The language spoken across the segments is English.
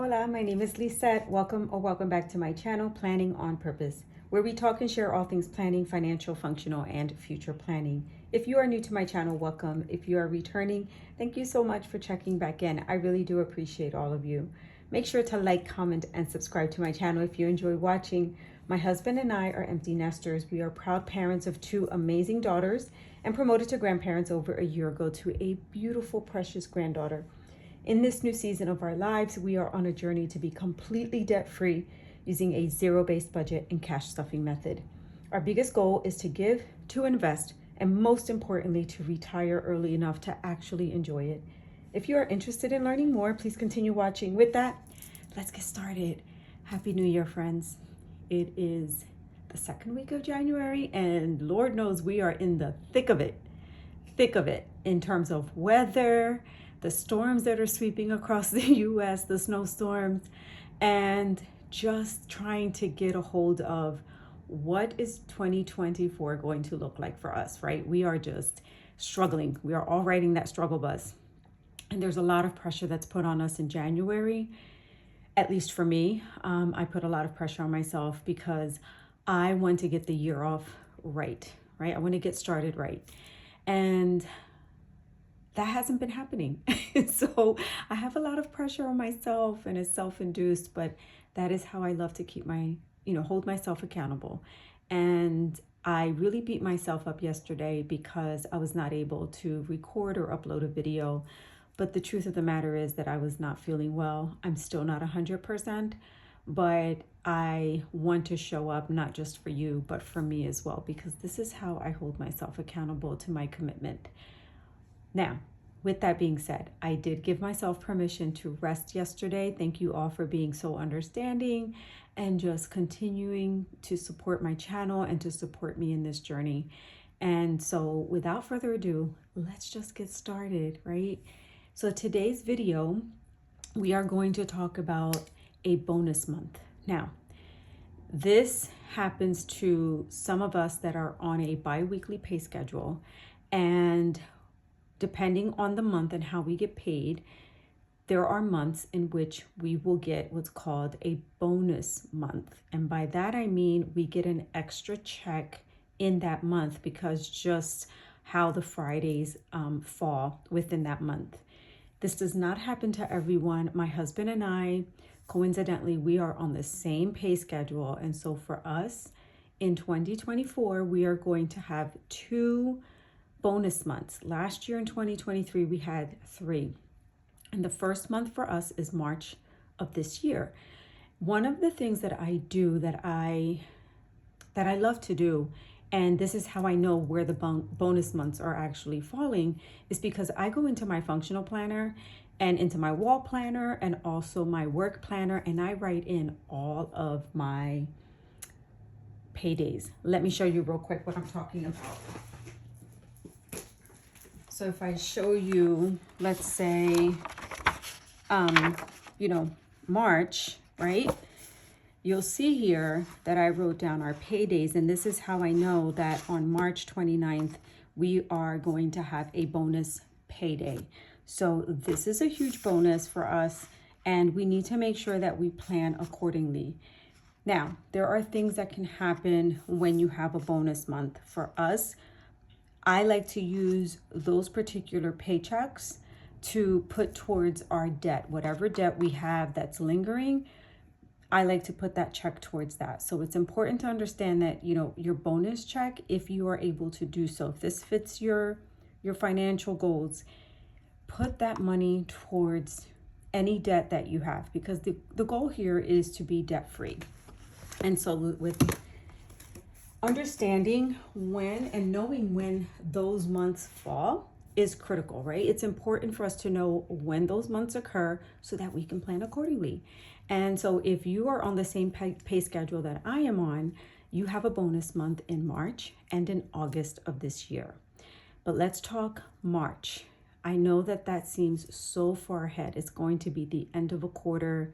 Hola, my name is Lisette. Welcome back to my channel, Planning on Purpose, where we talk and share all things planning, financial, functional, and future planning. If you are new to my channel, welcome. If you are returning, thank you so much for checking back in. I really do appreciate all of you. Make sure to like, comment, and subscribe to my channel if you enjoy watching. My husband and I are empty nesters. We are proud parents of two amazing daughters and promoted to grandparents over a year ago to a beautiful, precious granddaughter. In this new season of our lives, we are on a journey to be completely debt-free using a zero-based budget and cash stuffing method. Our biggest goal is to give, to invest, and most importantly, to retire early enough to actually enjoy it. If you are interested in learning more, please continue watching. With that, let's get started. Happy New Year, friends. It is the second week of January, and Lord knows we are in the thick of it in terms of weather, the storms that are sweeping across the US, the snowstorms, and just trying to get a hold of what is 2024 going to look like for us, right? We are just struggling. We are all riding that struggle bus. And there's a lot of pressure that's put on us in January, at least for me. I put a lot of pressure on myself because I want to get the year off right? I want to get started right. And that hasn't been happening. So I have a lot of pressure on myself, and it's self-induced, but that is how I love to keep hold myself accountable. And I really beat myself up yesterday because I was not able to record or upload a video. But the truth of the matter is that I was not feeling well. I'm still not 100%, but I want to show up not just for you, but for me as well, because this is how I hold myself accountable to my commitment. Now, with that being said, I did give myself permission to rest yesterday. Thank you all for being so understanding and just continuing to support my channel and to support me in this journey. And so without further ado, let's just get started, right? So today's video, we are going to talk about a bonus month. Now, this happens to some of us that are on a bi-weekly pay schedule, and depending on the month and how we get paid, there are months in which we will get what's called a bonus month. And by that, I mean we get an extra check in that month because just how the Fridays fall within that month. This does not happen to everyone. My husband and I, coincidentally, we are on the same pay schedule. And so for us in 2024, we are going to have two bonus months. Last year in 2023, we had 3. And the first month for us is March of this year. One of the things that I do that I love to do, and this is how I know where the bonus months are actually falling, is because I go into my functional planner and into my wall planner and also my work planner, and I write in all of my paydays. Let me show you real quick what I'm talking about. So if I show you, let's say, March, right? You'll see here that I wrote down our paydays, and this is how I know that on March 29th, we are going to have a bonus payday. So this is a huge bonus for us, and we need to make sure that we plan accordingly. Now, there are things that can happen when you have a bonus month. For us, I like to use those particular paychecks to put towards our debt. Whatever debt we have that's lingering, I like to put that check towards that. So it's important to understand that, your bonus check, if you are able to do so, if this fits your financial goals, put that money towards any debt that you have, because the goal here is to be debt-free. And so with understanding when and knowing when those months fall is critical, right? It's important for us to know when those months occur so that we can plan accordingly. And so if you are on the same pay schedule that I am on, you have a bonus month in March and in August of this year. But let's talk March. I know that seems so far ahead. It's going to be the end of a quarter.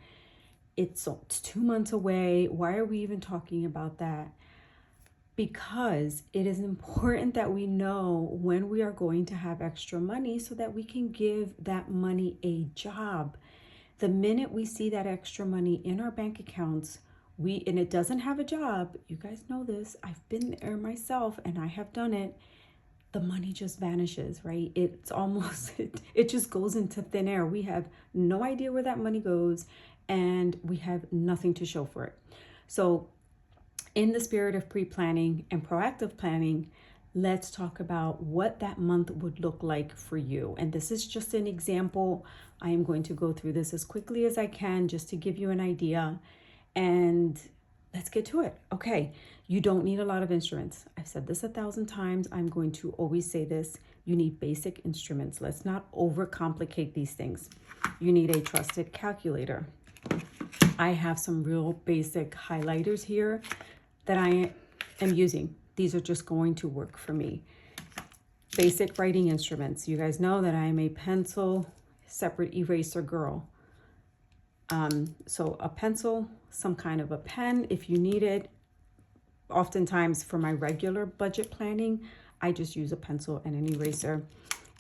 It's 2 months away. Why are we even talking about that? Because it is important that we know when we are going to have extra money so that we can give that money a job. The minute we see that extra money in our bank accounts, and it doesn't have a job, you guys know this, I've been there myself and I have done it, the money just vanishes, right? It's almost, it just goes into thin air. We have no idea where that money goes and we have nothing to show for it. So in the spirit of pre-planning and proactive planning, let's talk about what that month would look like for you. And this is just an example. I am going to go through this as quickly as I can just to give you an idea. And let's get to it. Okay, you don't need a lot of instruments. I've said this 1,000 times. I'm going to always say this. You need basic instruments. Let's not overcomplicate these things. You need a trusted calculator. I have some real basic highlighters here that I am using. These are just going to work for me. Basic writing instruments. You guys know that I am a pencil separate eraser girl. So a pencil, some kind of a pen if you need it. Oftentimes for my regular budget planning, I just use a pencil and an eraser.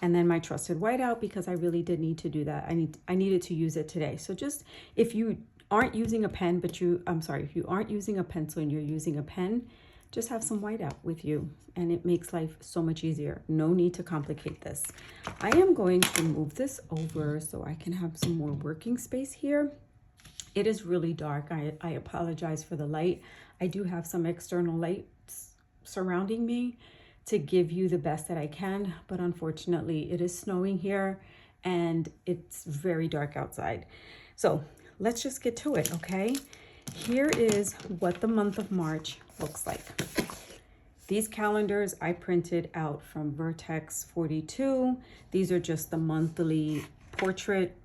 And then my trusted whiteout, because I really did need to do that. I needed to use it today. So just if you aren't using a pen, if you aren't using a pencil and you're using a pen, just have some whiteout with you and it makes life so much easier. No need to complicate this. I am going to move this over so I can have some more working space here. It is really dark. I apologize for the light. I do have some external lights surrounding me to give you the best that I can, but unfortunately it is snowing here and it's very dark outside. So let's just get to it, okay? Here is what the month of March looks like. These calendars I printed out from Vertex 42. These are just the monthly portrait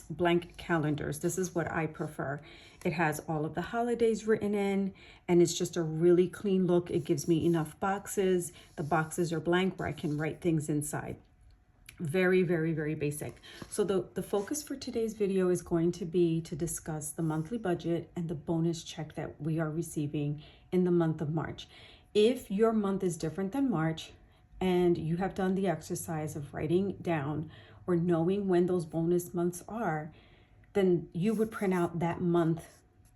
blank calendars. This is what I prefer. It has all of the holidays written in and it's just a really clean look. It gives me enough boxes. The boxes are blank where I can write things inside. Very, very, very basic. So the focus for today's video is going to be to discuss the monthly budget and the bonus check that we are receiving in the month of March. If your month is different than March and you have done the exercise of writing down or knowing when those bonus months are, then you would print out that month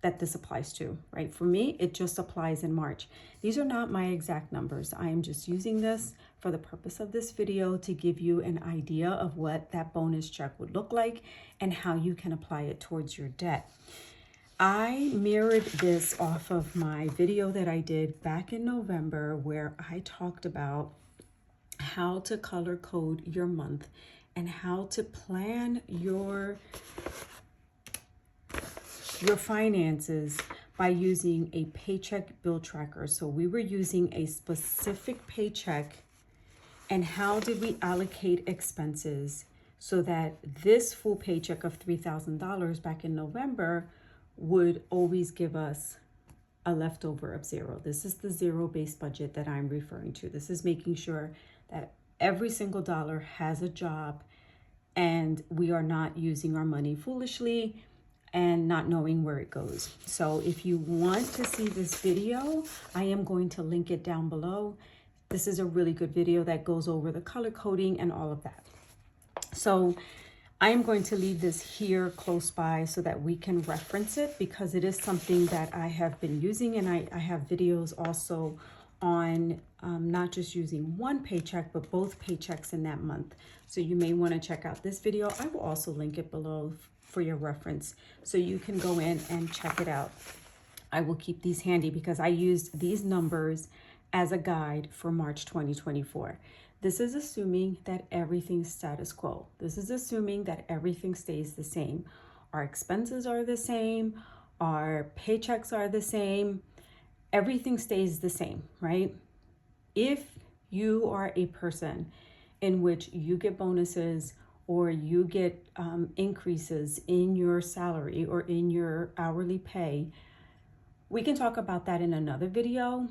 that this applies to, right? For me, it just applies in March. These are not my exact numbers. I am just using this for the purpose of this video to give you an idea of what that bonus check would look like and how you can apply it towards your debt. I mirrored this off of my video that I did back in November where I talked about how to color code your month and how to plan your finances by using a paycheck bill tracker. So we were using a specific paycheck and how did we allocate expenses so that this full paycheck of $3,000 back in November would always give us a leftover of zero. This is the zero-based budget that I'm referring to. This is making sure that every single dollar has a job and we are not using our money foolishly and not knowing where it goes. So if you want to see this video, I am going to link it down below. This is a really good video that goes over the color coding and all of that. So I am going to leave this here close by so that we can reference it because it is something that I have been using, and I have videos also on not just using one paycheck, but both paychecks in that month. So you may want to check out this video. I will also link it below for your reference so you can go in and check it out. I will keep these handy because I used these numbers as a guide for March 2024. This is assuming that everything's status quo. This is assuming that everything stays the same. Our expenses are the same, our paychecks are the same, everything stays the same, right? If you are a person in which you get bonuses or you get increases in your salary or in your hourly pay, we can talk about that in another video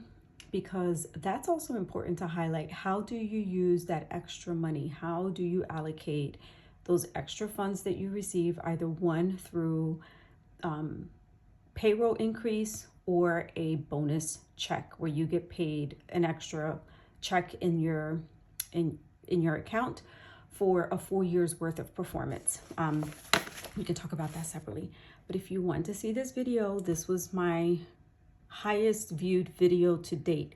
because that's also important to highlight. How do you use that extra money? How do you allocate those extra funds that you receive, either one through payroll increase or a bonus check where you get paid an extra check in your account for a full year's worth of performance. We can talk about that separately. But if you want to see this video, this was my highest viewed video to date.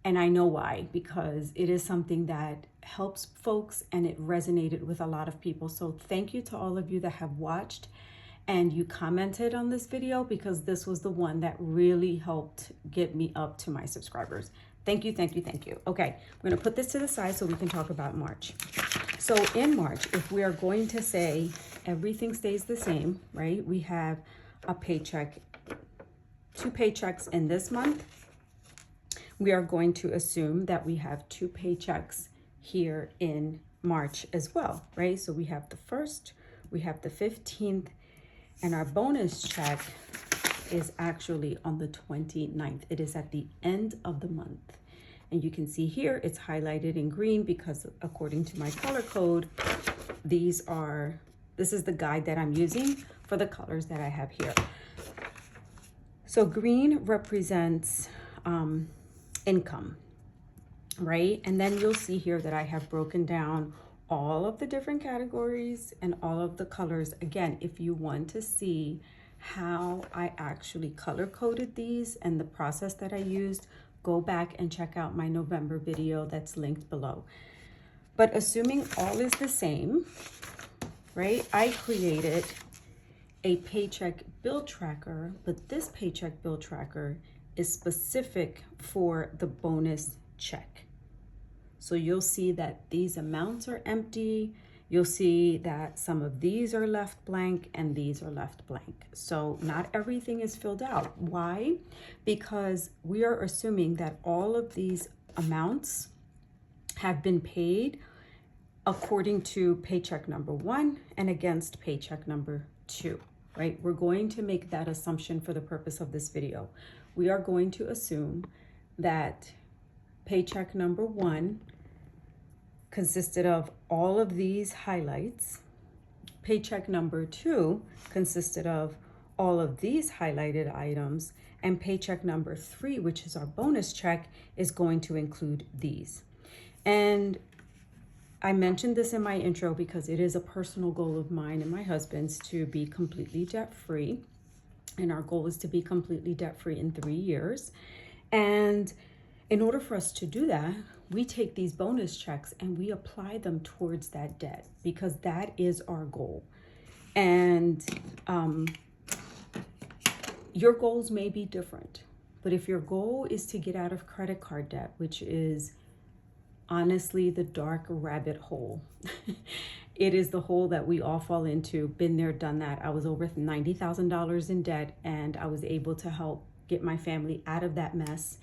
And I know why, because it is something that helps folks and it resonated with a lot of people. So thank you to all of you that have watched and you commented on this video, because this was the one that really helped get me up to my subscribers. Thank you, thank you, thank you. Okay, I'm gonna put this to the side so we can talk about March. So in March, if we are going to say everything stays the same, right? We have a paycheck, 2 paychecks in this month. We are going to assume that we have 2 paychecks here in March as well, right? So we have the 1st, we have the 15th, and our bonus check is actually on the 29th. It is at the end of the month. And you can see here, it's highlighted in green because according to my color code, this is the guide that I'm using for the colors that I have here. So green represents income, right? And then you'll see here that I have broken down all of the different categories and all of the colors. Again, if you want to see how I actually color coded these and the process that I used, go back and check out my November video that's linked below. But assuming all is the same, right? I created a paycheck bill tracker, but this paycheck bill tracker is specific for the bonus check. So you'll see that these amounts are empty. You'll see that some of these are left blank and these are left blank. So not everything is filled out. Why? Because we are assuming that all of these amounts have been paid according to paycheck number 1 and against paycheck number 2, right? We're going to make that assumption for the purpose of this video. We are going to assume that paycheck number 1 consisted of all of these highlights. Paycheck number 2 consisted of all of these highlighted items. And paycheck number 3, which is our bonus check, is going to include these. And I mentioned this in my intro because it is a personal goal of mine and my husband's to be completely debt-free. And our goal is to be completely debt-free in 3 years. And in order for us to do that, we take these bonus checks and we apply them towards that debt, because that is our goal. And your goals may be different, but if your goal is to get out of credit card debt, which is honestly the dark rabbit hole, it is the hole that we all fall into. Been there, done that. I was over $90,000 in debt and I was able to help get my family out of that mess.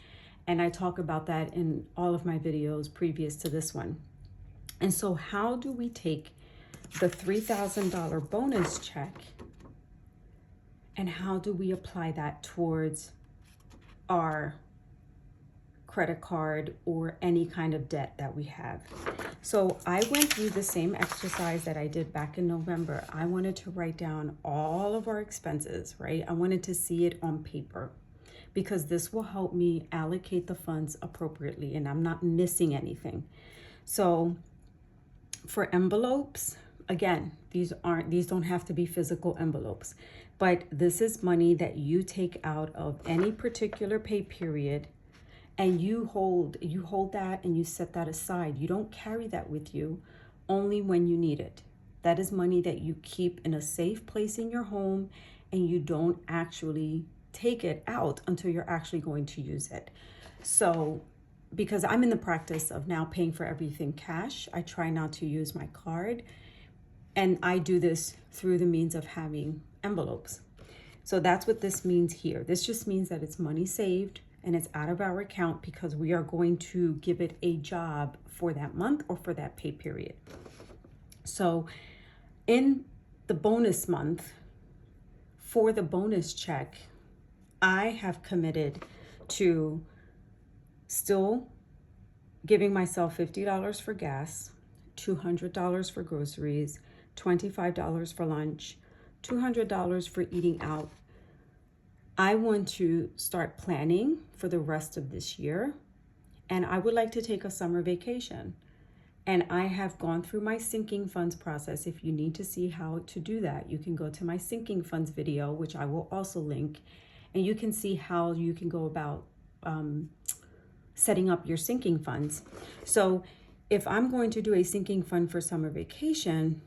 And I talk about that in all of my videos previous to this one. And so how do we take the $3,000 bonus check and how do we apply that towards our credit card or any kind of debt that we have? So I went through the same exercise that I did back in November. I wanted to write down all of our expenses, right? I wanted to see it on paper, because this will help me allocate the funds appropriately and I'm not missing anything. So for envelopes, again, these don't have to be physical envelopes, but this is money that you take out of any particular pay period and you hold that and you set that aside. You don't carry that with you, only when you need it. That is money that you keep in a safe place in your home and you don't actually take it out until you're actually going to use it. So because I'm in the practice of now paying for everything cash, I try not to use my card. And I do this through the means of having envelopes. So that's what this means here. This just means that it's money saved and it's out of our account because we are going to give it a job for that month or for that pay period. So in the bonus month, for the bonus check, I have committed to still giving myself $50 for gas, $200 for groceries, $25 for lunch, $200 for eating out. I want to start planning for the rest of this year, and I would like to take a summer vacation. And I have gone through my sinking funds process. If you need to see how to do that, you can go to my sinking funds video, which I will also link, and you can see how you can go about setting up your sinking funds. So if I'm going to do a sinking fund for summer vacation,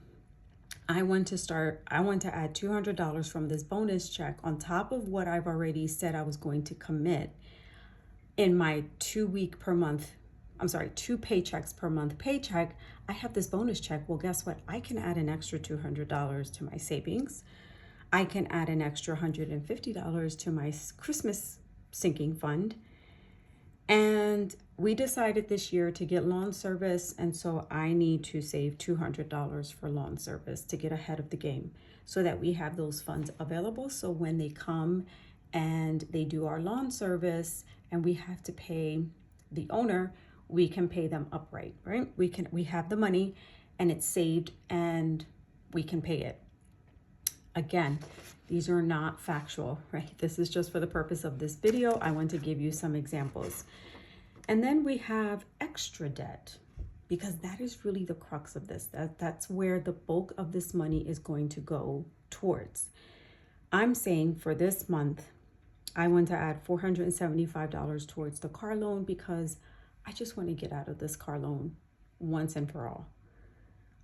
I want to add $200 from this bonus check on top of what I've already said I was going to commit in my 2 paychecks per month paycheck. I have this bonus check. Well, guess what? I can add an extra $200 to my savings. I can add an extra $150 to my Christmas sinking fund. And we decided this year to get lawn service, and so I need to save $200 for lawn service to get ahead of the game so that we have those funds available. So when they come and they do our lawn service and we have to pay the owner, we can pay them upright, right? We have the money and it's saved and we can pay it. Again, these are not factual, right? This is just for the purpose of this video. I want to give you some examples. And then we have extra debt, because that is really the crux of this. That's where the bulk of this money is going to go towards. I'm saying for this month, I want to add $475 towards the car loan because I just want to get out of this car loan once and for all.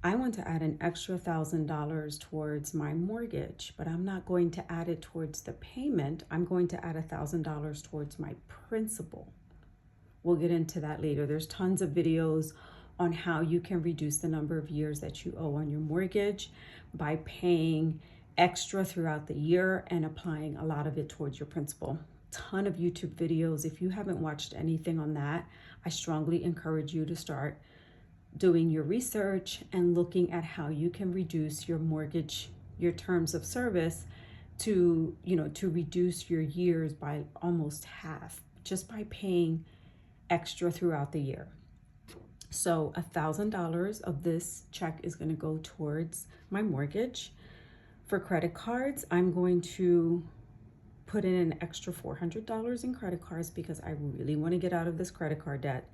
I want to add an extra $1,000 towards my mortgage, but I'm not going to add it towards the payment. I'm going to add $1,000 towards my principal. We'll get into that later. There's tons of videos on how you can reduce the number of years that you owe on your mortgage by paying extra throughout the year and applying a lot of it towards your principal. Ton of YouTube videos. If you haven't watched anything on that, I strongly encourage you to start doing your research and looking at how you can reduce your mortgage, your terms of service to reduce your years by almost half just by paying extra throughout the year. So $1,000 of this check is going to go towards my mortgage. For credit cards, I'm going to put in an extra $400 in credit cards because I really want to get out of this credit card debt.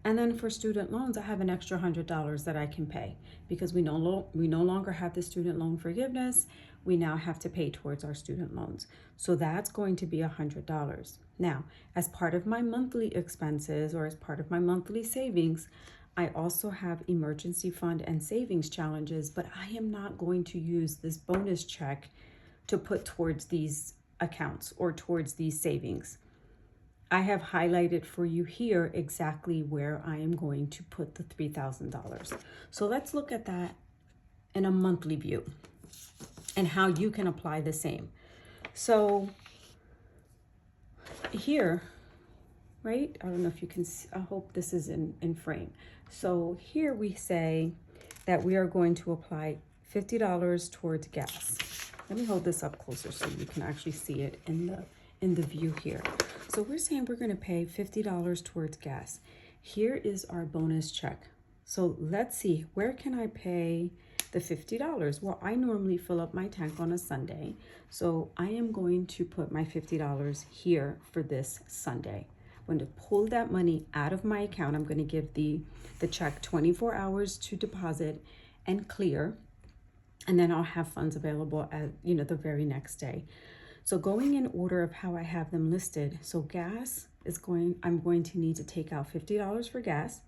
And then for student loans, I have an extra $100 that I can pay because we no longer have the student loan forgiveness. We now have to pay towards our student loans. So that's going to be $100. Now, as part of my monthly expenses or as part of my monthly savings, I also have emergency fund and savings challenges, but I am not going to use this bonus check to put towards these accounts or towards these savings. I have highlighted for you here exactly where I am going to put the $3,000. So let's look at that in a monthly view and how you can apply the same. So here, right? I don't know if you can see, I hope this is in frame. So here we say that we are going to apply $50 towards gas. Let me hold this up closer so you can actually see it in the view here. So we're saying we're going to pay $50 towards gas. Here is our bonus check. So let's see, where can I pay the $50? Well, I normally fill up my tank on a Sunday. So I am going to put my $50 here for this Sunday. I'm going to pull that money out of my account. I'm going to give the check 24 hours to deposit and clear. And then I'll have funds available at, the very next day. So going in order of how I have them listed. So gas I'm going to need to take out $50 for gas.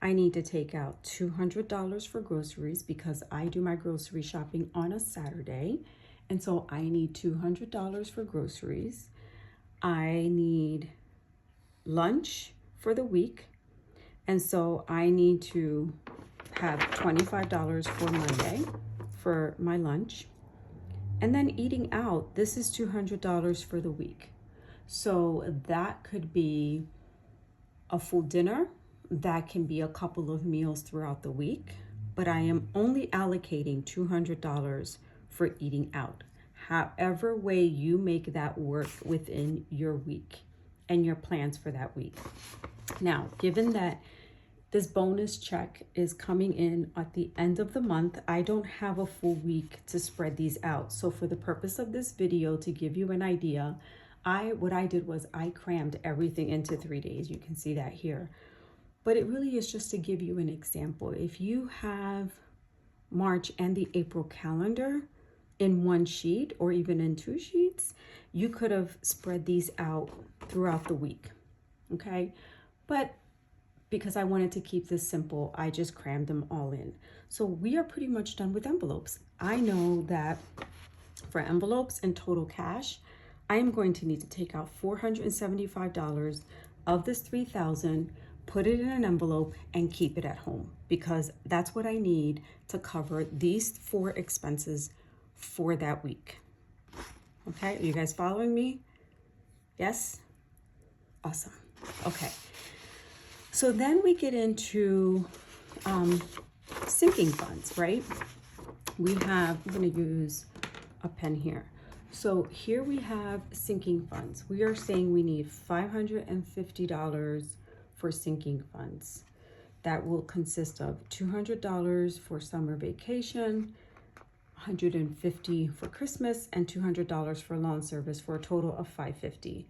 I need to take out $200 for groceries because I do my grocery shopping on a Saturday. And so I need $200 for groceries. I need lunch for the week. And so I need to have $25 for Monday for my lunch. And then eating out, this is $200 for the week. So that could be a full dinner. That can be a couple of meals throughout the week. But I am only allocating $200 for eating out. However way you make that work within your week and your plans for that week. Now, given that this bonus check is coming in at the end of the month, I don't have a full week to spread these out. So for the purpose of this video, to give you an idea, what I did was I crammed everything into 3 days. You can see that here. but it really is just to give you an example. If you have March and the April calendar in one sheet or even in two sheets, you could have spread these out throughout the week, okay? But because I wanted to keep this simple, I just crammed them all in. So we are pretty much done with envelopes. I know that for envelopes and total cash, I am going to need to take out $475 of this $3,000, put it in an envelope and keep it at home, because that's what I need to cover these 4 expenses for that week. Okay, are you guys following me? Yes? Awesome. Okay. So then we get into sinking funds, right? I'm going to use a pen here. So here we have sinking funds. We are saying we need $550 for sinking funds. That will consist of $200 for summer vacation, $150 for Christmas, and $200 for lawn service, for a total of $550.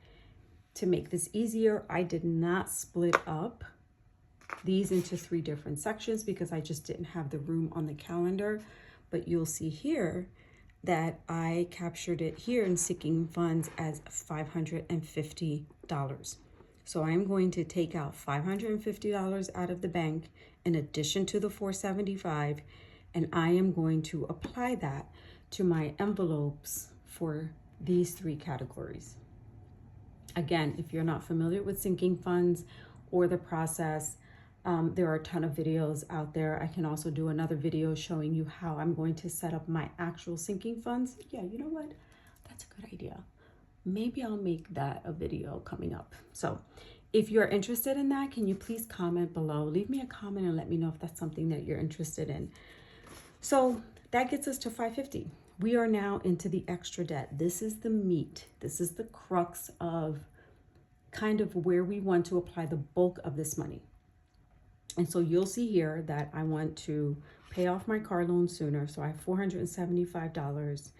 To make this easier, I did not split up these into 3 different sections because I just didn't have the room on the calendar. But you'll see here that I captured it here in sinking funds as $550. So I'm going to take out $550 out of the bank in addition to the $475, and I am going to apply that to my envelopes for these 3 categories. Again, if you're not familiar with sinking funds or the process, there are a ton of videos out there. I can also do another video showing you how I'm going to set up my actual sinking funds. Yeah, you know what? That's a good idea. Maybe I'll make that a video coming up. So if you're interested in that, can you please comment below? Leave me a comment and let me know if that's something that you're interested in. So that gets us to $550. We are now into the extra debt. This is the meat. This is the crux of kind of where we want to apply the bulk of this money. And so you'll see here that I want to pay off my car loan sooner. So I have $475,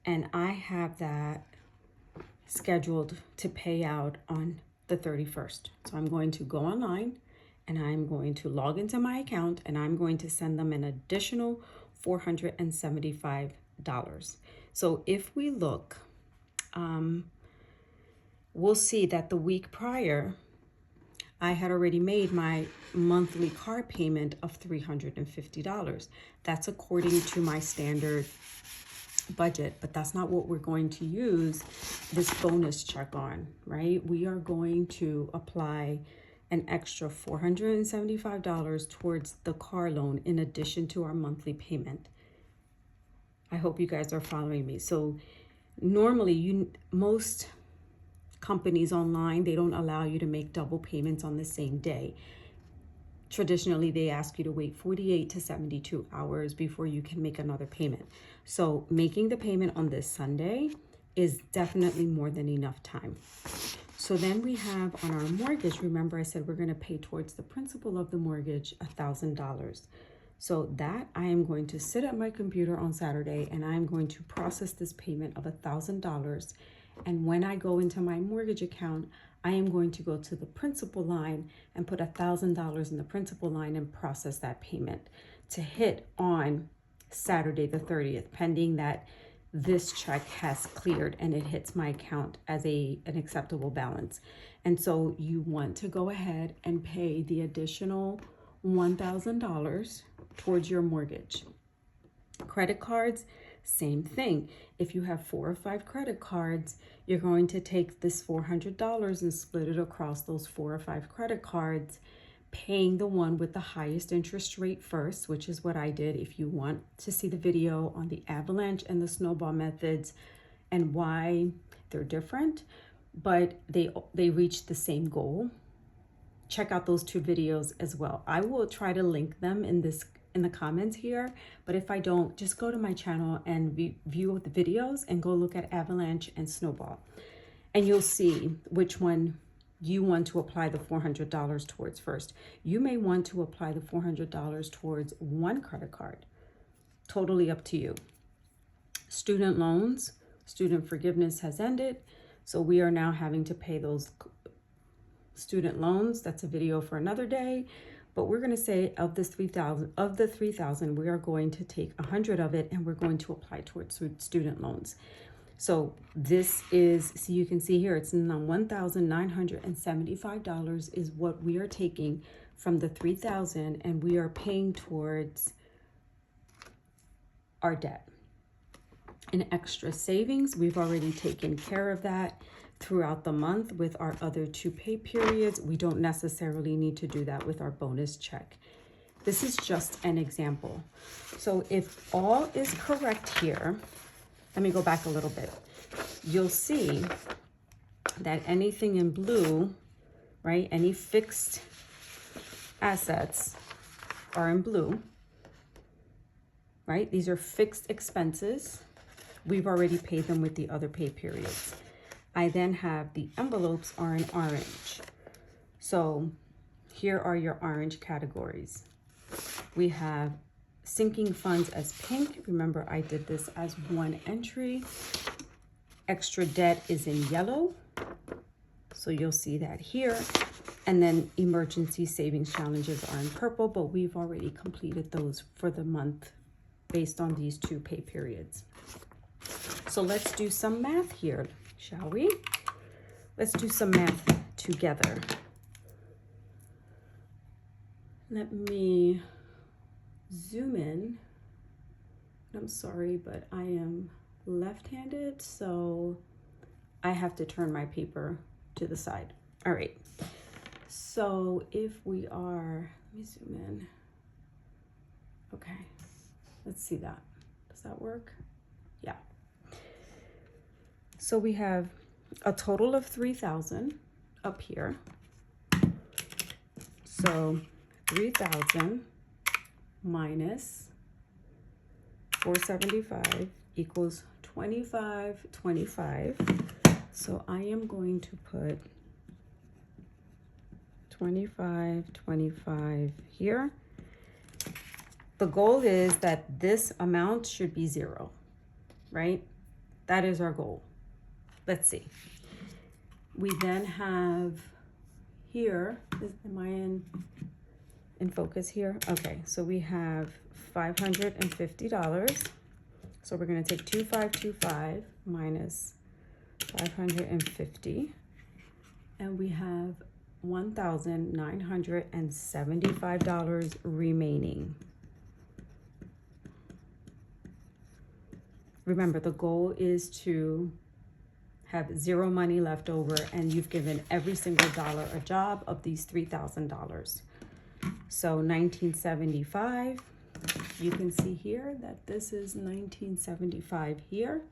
and I have that scheduled to pay out on the 31st. So I'm going to go online and I'm going to log into my account and I'm going to send them an additional $475. So if we look, we'll see that the week prior, I had already made my monthly car payment of $350. That's according to my standard budget, but that's not what we're going to use this bonus check on, right? We are going to apply an extra $475 towards the car loan in addition to our monthly payment. I hope you guys are following me. So normally most companies online, they don't allow you to make double payments on the same day. Traditionally, they ask you to wait 48 to 72 hours before you can make another payment. So making the payment on this Sunday is definitely more than enough time. So then we have on our mortgage, remember I said we're going to pay towards the principal of the mortgage $1,000. So that I am going to sit at my computer on Saturday and I'm going to process this payment of $1,000. And when I go into my mortgage account, I am going to go to the principal line and put $1,000 in the principal line and process that payment to hit on Saturday the 30th, pending that this check has cleared and it hits my account as an acceptable balance. And so you want to go ahead and pay the additional $1,000 towards your mortgage. Credit cards, same thing. If you have 4 or 5 credit cards, you're going to take this $400 and split it across those 4 or 5 credit cards, paying the one with the highest interest rate first, which is what I did. If you want to see the video on the avalanche and the snowball methods and why they're different, but they reach the same goal, check out those 2 videos as well. I will try to link them in the comments here, but if I don't, just go to my channel and view the videos and go look at avalanche and snowball, and you'll see which one you want to apply the $400 towards first. You may want to apply the $400 towards one credit card. Totally up to you. Student loans, student forgiveness has ended, so we are now having to pay those student loans. That's a video for another day. But we're going to say of this 3,000, we are going to take 100 of it and we're going to apply towards student loans. So this is, so you can see here, it's $1,975 is what we are taking from the 3,000 and we are paying towards our debt. An extra savings, we've already taken care of that throughout the month with our other 2 pay periods. We don't necessarily need to do that with our bonus check. This is just an example. So if all is correct here, let me go back a little bit. You'll see that anything in blue, right, any fixed assets are in blue, right? These are fixed expenses. We've already paid them with the other pay periods. I then have the envelopes are in orange. So here are your orange categories. We have sinking funds as pink. Remember, I did this as one entry. Extra debt is in yellow. So you'll see that here. And then emergency savings challenges are in purple, but we've already completed those for the month based on these 2 pay periods. So let's do some math here, shall we? Let's do some math together. Let me zoom in. I'm sorry, but I am left-handed, so I have to turn my paper to the side. All right. So if we are, let me zoom in. Okay, let's see that. Does that work? Yeah. So we have a total of 3,000 up here. So 3,000 minus 475 equals 2525. So I am going to put 2525 here. The goal is that this amount should be 0, right? That is our goal. Let's see. We then have here, am I in focus here? Okay, so we have $550. So we're going to take 2525 minus 550, and we have $1,975 remaining. Remember, the goal is to have 0 money left over, and you've given every single dollar a job of these $3,000. So 1975, you can see here that this is 1975 here.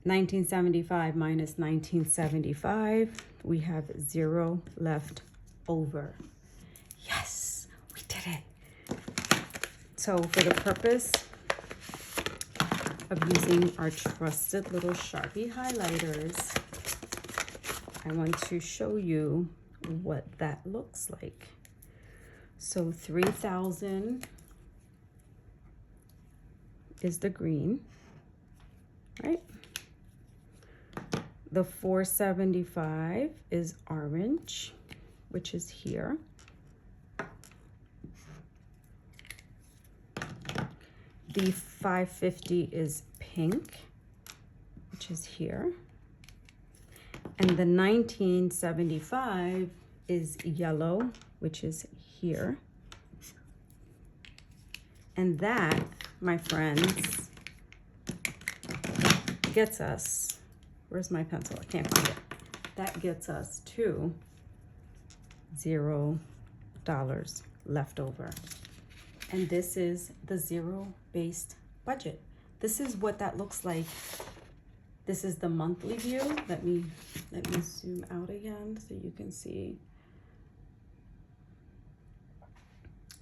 1975 minus 1975, we have 0 left over. Yes, we did it. So for the purpose of using our trusted little Sharpie highlighters, I want to show you what that looks like. So 3,000 is the green, right? The 475 is orange, which is here. The 550 is pink, which is here. And the 1975 is yellow, which is here. And that, my friends, gets us, where's my pencil? I can't find it. That gets us to $0 left over. And this is the zero-based budget. This is what that looks like. This is the monthly view. Let me zoom out again so you can see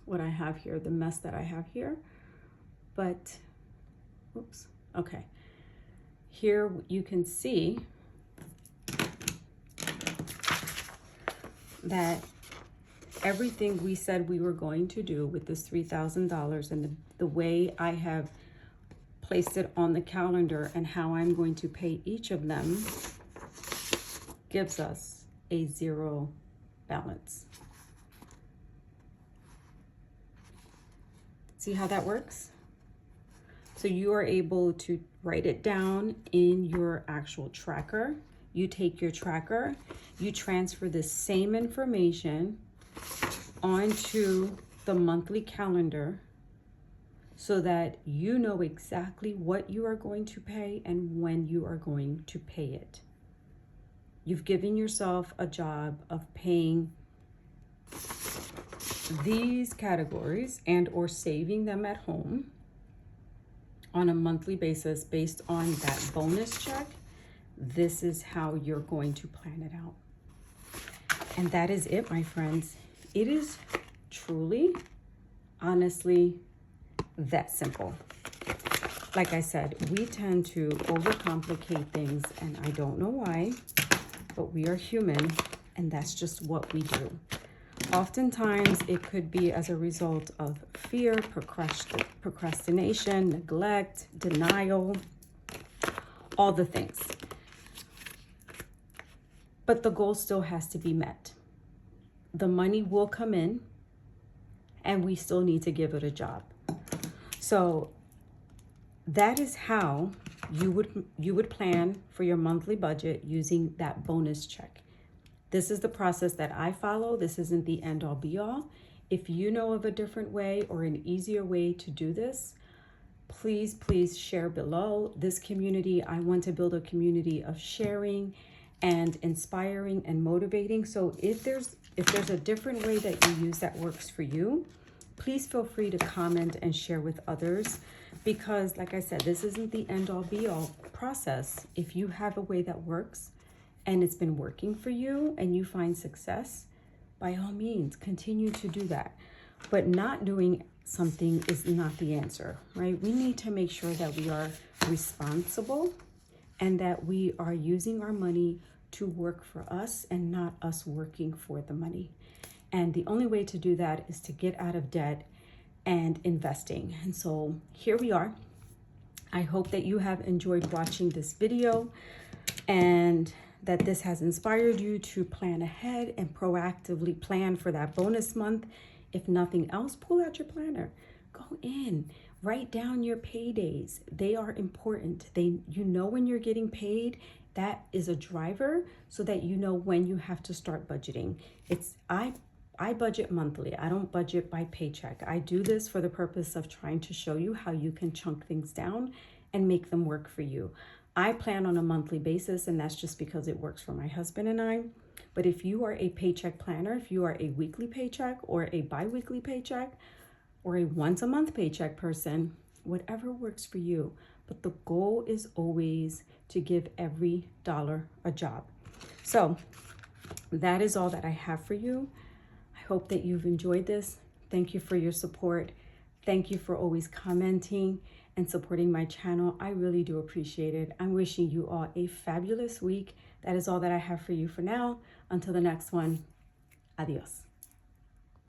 what I have here, the mess that I have here. But, oops, okay. Here you can see that everything we said we were going to do with this $3,000 and the way I have placed it on the calendar and how I'm going to pay each of them gives us a zero balance. See how that works? So you are able to write it down in your actual tracker. You take your tracker, you transfer the same information onto the monthly calendar so that you know exactly what you are going to pay and when you are going to pay it. You've given yourself a job of paying these categories and or saving them at home on a monthly basis based on that bonus check. This is how you're going to plan it out. And that is it, my friends. It is truly, honestly, that simple. Like I said, we tend to overcomplicate things, and I don't know why, but we are human, and that's just what we do. Oftentimes, it could be as a result of fear, procrastination, neglect, denial, all the things. But the goal still has to be met. The money will come in, and we still need to give it a job. So that is how you would plan for your monthly budget using that bonus check. This is the process that I follow. This isn't the end all be all. If you know of a different way or an easier way to do this, please share below. This community, I want to build a community of sharing and inspiring and motivating. So if there's a different way that you use that works for you, please feel free to comment and share with others, because like I said, this isn't the end all be all process. If you have a way that works and it's been working for you and you find success, by all means, continue to do that. But not doing something is not the answer, right? We need to make sure that we are responsible and that we are using our money to work for us and not us working for the money. And the only way to do that is to get out of debt and investing. And so here we are. I hope that you have enjoyed watching this video and that this has inspired you to plan ahead and proactively plan for that bonus month. If nothing else, pull out your planner. Go in, write down your paydays. They are important. You know when you're getting paid. That is a driver so that you know when you have to start budgeting. I budget monthly. I don't budget by paycheck. I do this for the purpose of trying to show you how you can chunk things down and make them work for you. I plan on a monthly basis, and that's just because it works for my husband and I. But if you are a paycheck planner, if you are a weekly paycheck or a bi-weekly paycheck or a once a month paycheck person, whatever works for you. But the goal is always to give every dollar a job. So that is all that I have for you. I hope that you've enjoyed this. Thank you for your support. Thank you for always commenting and supporting my channel. I really do appreciate it. I'm wishing you all a fabulous week. That is all that I have for you for now. Until the next one, adios.